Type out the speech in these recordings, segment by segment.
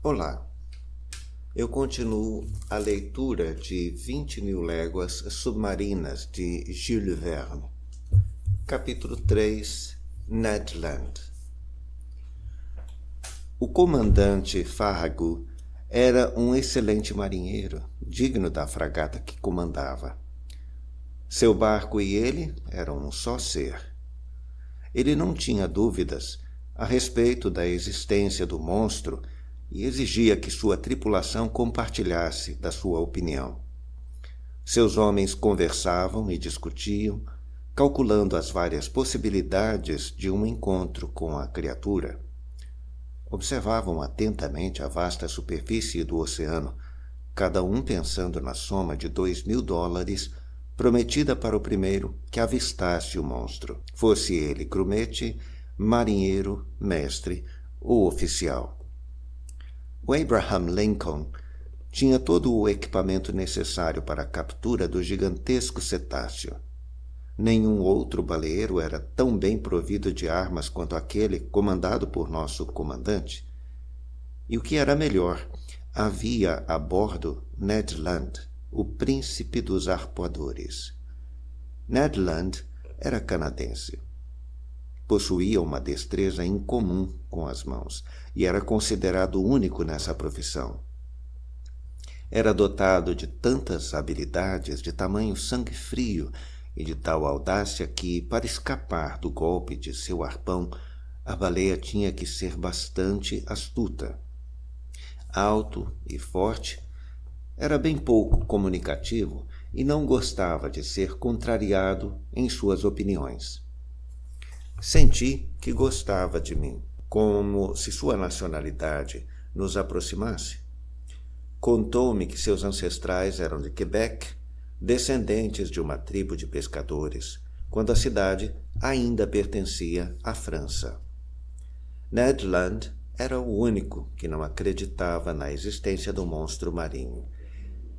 Olá, eu continuo a leitura de 20.000 Léguas Submarinas de Jules Verne. Capítulo 3, Ned Land. O comandante Farragut era um excelente marinheiro, digno da fragata que comandava. Seu barco e ele eram um só ser. Ele não tinha dúvidas a respeito da existência do monstro e exigia que sua tripulação compartilhasse da sua opinião. Seus homens conversavam e discutiam, calculando as várias possibilidades de um encontro com a criatura. Observavam atentamente a vasta superfície do oceano, cada um pensando na soma de $2.000 prometida para o primeiro que avistasse o monstro, fosse ele grumete, marinheiro, mestre ou oficial. O Abraham Lincoln tinha todo o equipamento necessário para a captura do gigantesco cetáceo. Nenhum outro baleeiro era tão bem provido de armas quanto aquele comandado por nosso comandante. E o que era melhor, havia a bordo Ned Land, o príncipe dos arpoadores. Ned Land era canadense. Possuía uma destreza incomum com as mãos e era considerado único nessa profissão. Era dotado de tantas habilidades, de tamanho sangue frio e de tal audácia que, para escapar do golpe de seu arpão, a baleia tinha que ser bastante astuta. Alto e forte, era bem pouco comunicativo e não gostava de ser contrariado em suas opiniões. Senti que gostava de mim, como se sua nacionalidade nos aproximasse. Contou-me que seus ancestrais eram de Quebec, descendentes de uma tribo de pescadores, quando a cidade ainda pertencia à França. Ned Land era o único que não acreditava na existência do monstro marinho.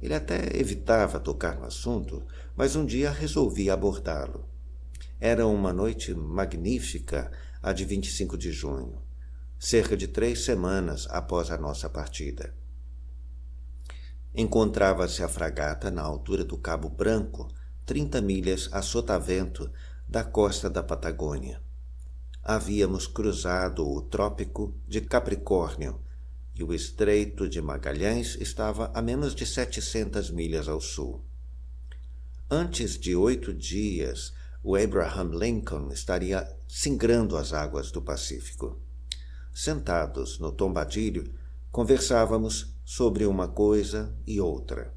Ele até evitava tocar no assunto, mas um dia resolvi abordá-lo. Era uma noite magnífica, a de 25 de junho, cerca de 3 semanas após a nossa partida. Encontrava-se a fragata na altura do Cabo Branco, 30 milhas a sotavento da costa da Patagônia. Havíamos cruzado o Trópico de Capricórnio e o Estreito de Magalhães estava a menos de 700 milhas ao sul. Antes de 8 dias, o Abraham Lincoln estaria singrando as águas do Pacífico. Sentados no tombadilho, conversávamos sobre uma coisa e outra.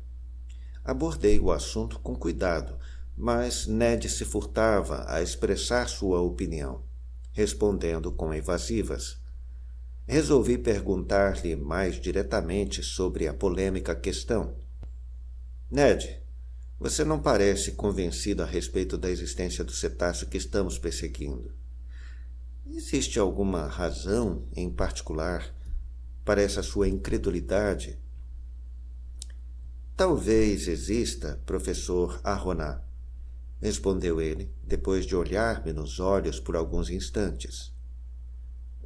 Abordei o assunto com cuidado, mas Ned se furtava a expressar sua opinião, respondendo com evasivas. Resolvi perguntar-lhe mais diretamente sobre a polêmica questão. Ned, você não parece convencido a respeito da existência do cetáceo que estamos perseguindo. Existe alguma razão em particular para essa sua incredulidade? Talvez exista, professor Aronnax, respondeu ele, depois de olhar-me nos olhos por alguns instantes.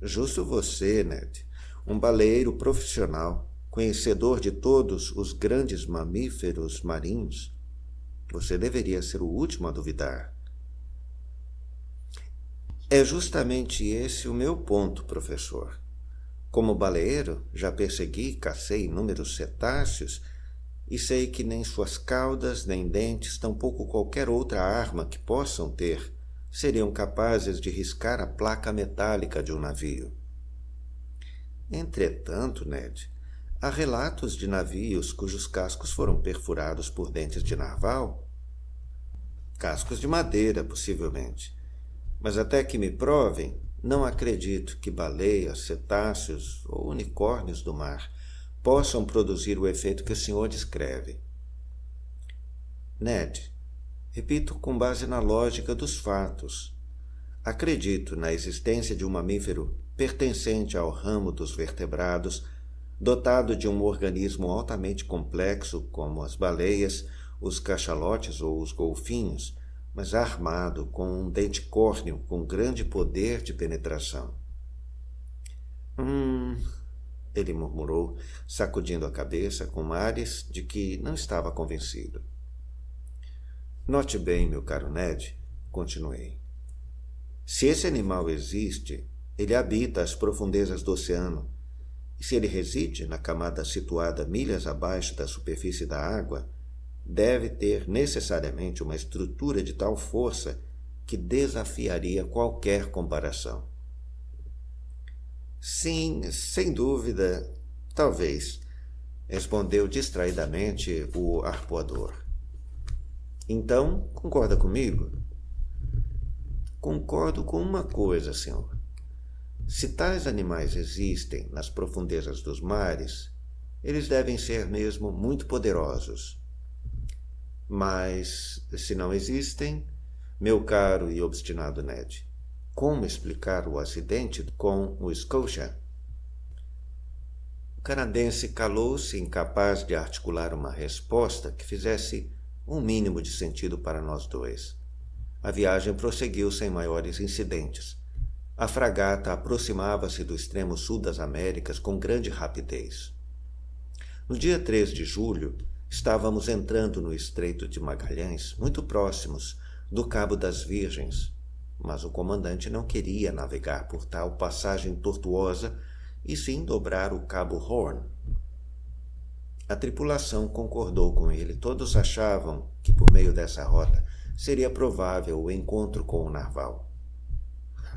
Justo você, Ned, um baleeiro profissional, conhecedor de todos os grandes mamíferos marinhos. Você deveria ser o último a duvidar. É justamente esse o meu ponto, professor. Como baleeiro, já persegui e cacei inúmeros cetáceos e sei que nem suas caudas, nem dentes, tampouco qualquer outra arma que possam ter, seriam capazes de riscar a placa metálica de um navio. Entretanto, Ned, há relatos de navios cujos cascos foram perfurados por dentes de narval. Cascos de madeira, possivelmente. Mas até que me provem, não acredito que baleias, cetáceos ou unicórnios do mar possam produzir o efeito que o senhor descreve. Ned, repito com base na lógica dos fatos. Acredito na existência de um mamífero pertencente ao ramo dos vertebrados, dotado de um organismo altamente complexo, como as baleias, os cachalotes ou os golfinhos, mas armado com um dente córneo com grande poder de penetração. ele murmurou, sacudindo a cabeça com ares de que não estava convencido. Note bem, meu caro Ned, continuei. Se esse animal existe, ele habita as profundezas do oceano. E se ele reside na camada situada milhas abaixo da superfície da água, deve ter necessariamente uma estrutura de tal força que desafiaria qualquer comparação. Sim, sem dúvida, talvez, respondeu distraidamente o arpoador. Então, concorda comigo? Concordo com uma coisa, senhor. Se tais animais existem nas profundezas dos mares, eles devem ser mesmo muito poderosos. Mas, se não existem, meu caro e obstinado Ned, como explicar o acidente com o Scotia? O canadense calou-se, incapaz de articular uma resposta que fizesse um mínimo de sentido para nós dois. A viagem prosseguiu sem maiores incidentes. A fragata aproximava-se do extremo sul das Américas com grande rapidez. No dia 3 de julho, estávamos entrando no Estreito de Magalhães, muito próximos do Cabo das Virgens, mas o comandante não queria navegar por tal passagem tortuosa e sim dobrar o Cabo Horn. A tripulação concordou com ele. Todos achavam que por meio dessa rota seria provável o encontro com o narval.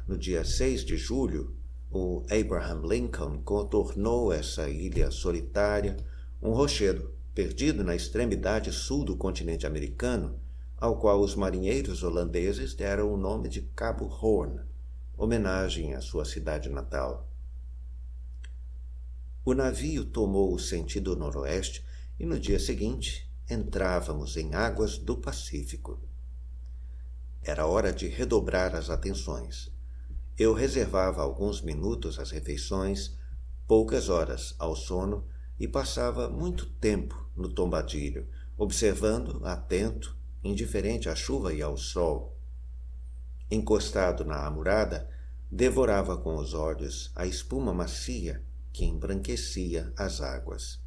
No dia 6 de julho, o Abraham Lincoln contornou essa ilha solitária, um rochedo perdido na extremidade sul do continente americano, ao qual os marinheiros holandeses deram o nome de Cabo Horn, homenagem à sua cidade natal. O navio tomou o sentido noroeste e no dia seguinte entrávamos em águas do Pacífico. Era hora de redobrar as atenções. Eu reservava alguns minutos às refeições, poucas horas ao sono e passava muito tempo no tombadilho, observando, atento, indiferente à chuva e ao sol. Encostado na amurada, devorava com os olhos a espuma macia que embranquecia as águas.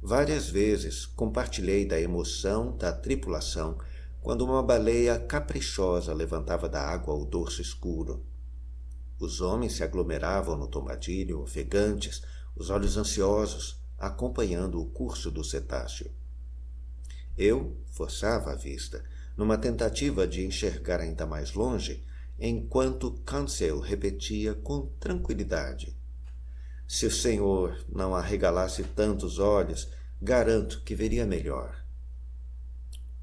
Várias vezes compartilhei da emoção da tripulação quando uma baleia caprichosa levantava da água o dorso escuro. Os homens se aglomeravam no tombadilho, ofegantes, os olhos ansiosos, acompanhando o curso do cetáceo. Eu forçava a vista, numa tentativa de enxergar ainda mais longe, enquanto Conseil repetia com tranquilidade: se o senhor não arregalasse tantos olhos, garanto que veria melhor.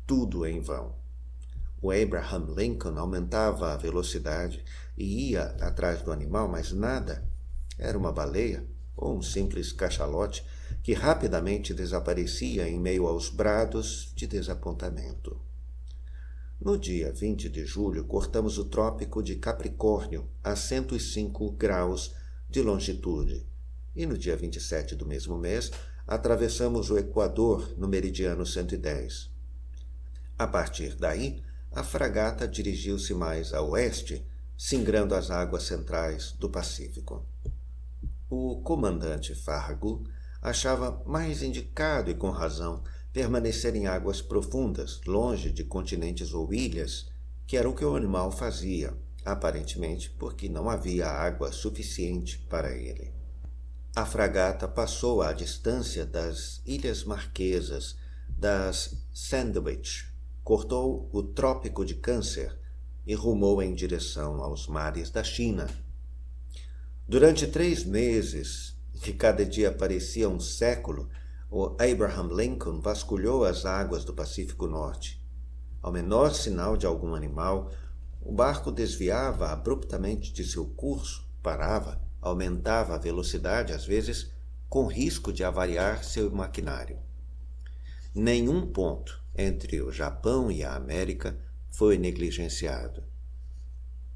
Tudo em vão. O Abraham Lincoln aumentava a velocidade e ia atrás do animal, mas nada. Era uma baleia ou um simples cachalote que rapidamente desaparecia em meio aos brados de desapontamento. No dia 20 de julho, cortamos o trópico de Capricórnio a 105 graus de longitude e no dia 27 do mesmo mês, atravessamos o Equador no meridiano 110. A partir daí, a fragata dirigiu-se mais a oeste, singrando as águas centrais do Pacífico. O comandante Farragut achava mais indicado, e com razão, permanecer em águas profundas, longe de continentes ou ilhas, que era o que o animal fazia, aparentemente porque não havia água suficiente para ele. A fragata passou à distância das Ilhas Marquesas, das Sandwich, cortou o Trópico de Câncer e rumou em direção aos mares da China. Durante 3 meses, que cada dia parecia um século, o Abraham Lincoln vasculhou as águas do Pacífico Norte. Ao menor sinal de algum animal, o barco desviava abruptamente de seu curso, parava, aumentava a velocidade, às vezes com risco de avariar seu maquinário. Nenhum ponto entre o Japão e a América foi negligenciado.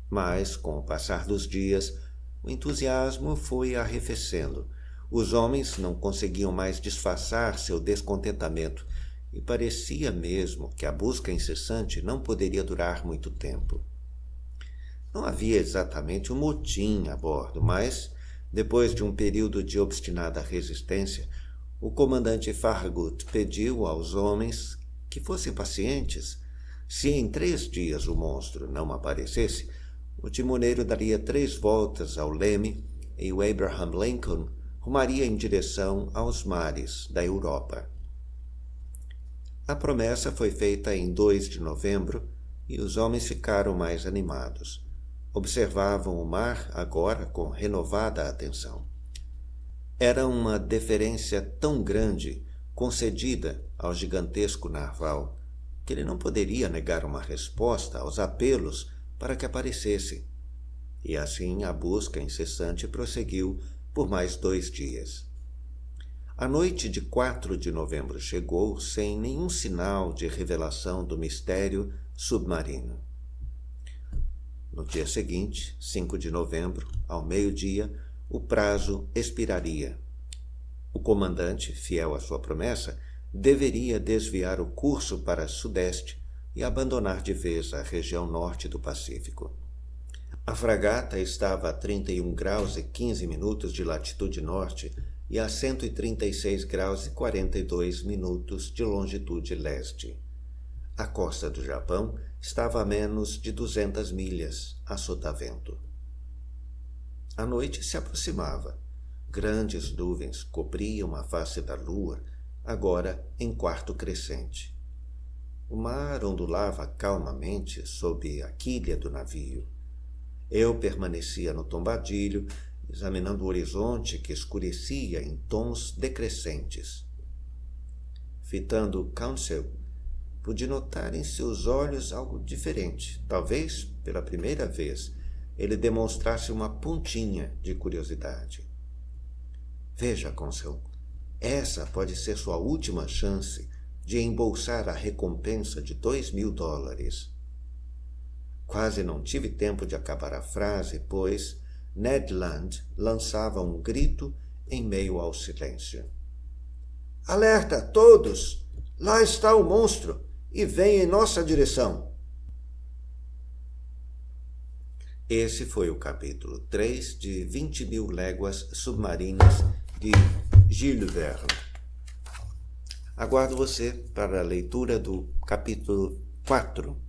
Mas, com o passar dos dias, o entusiasmo foi arrefecendo. Os homens não conseguiam mais disfarçar seu descontentamento e parecia mesmo que a busca incessante não poderia durar muito tempo. Não havia exatamente um motim a bordo, mas Depois de um período de obstinada resistência, o comandante Farragut pediu aos homens que fossem pacientes. Se em 3 dias o monstro não aparecesse, o timoneiro daria 3 voltas ao leme e o Abraham Lincoln rumaria em direção aos mares da Europa. A promessa foi feita em 2 de novembro e os homens ficaram mais animados. Observavam o mar agora com renovada atenção. Era uma deferência tão grande concedida ao gigantesco narval que ele não poderia negar uma resposta aos apelos para que aparecesse. E assim a busca incessante prosseguiu por mais 2 dias. A noite de 4 de novembro chegou sem nenhum sinal de revelação do mistério submarino. No dia seguinte, 5 de novembro, ao meio-dia, o prazo expiraria. O comandante, fiel à sua promessa, deveria desviar o curso para sudeste e abandonar de vez a região norte do Pacífico. A fragata estava a 31 graus e 15 minutos de latitude norte e a 136 graus e 42 minutos de longitude leste. A costa do Japão estava a menos de 200 milhas a sotavento. A noite se aproximava. Grandes nuvens cobriam a face da lua, agora em quarto crescente. O mar ondulava calmamente sob a quilha do navio. Eu permanecia no tombadilho, examinando o horizonte que escurecia em tons decrescentes. Fitando Council, pude notar em seus olhos algo diferente. Talvez, pela primeira vez, ele demonstrasse uma pontinha de curiosidade. Veja, Council, essa pode ser sua última chance de embolsar a recompensa de $2.000. Quase não tive tempo de acabar a frase, pois Ned Land lançava um grito em meio ao silêncio. Alerta, todos! Lá está o monstro e vem em nossa direção. Esse foi o capítulo 3 de 20.000 Léguas Submarinas de Jules Verne. Aguardo você para a leitura do capítulo 4.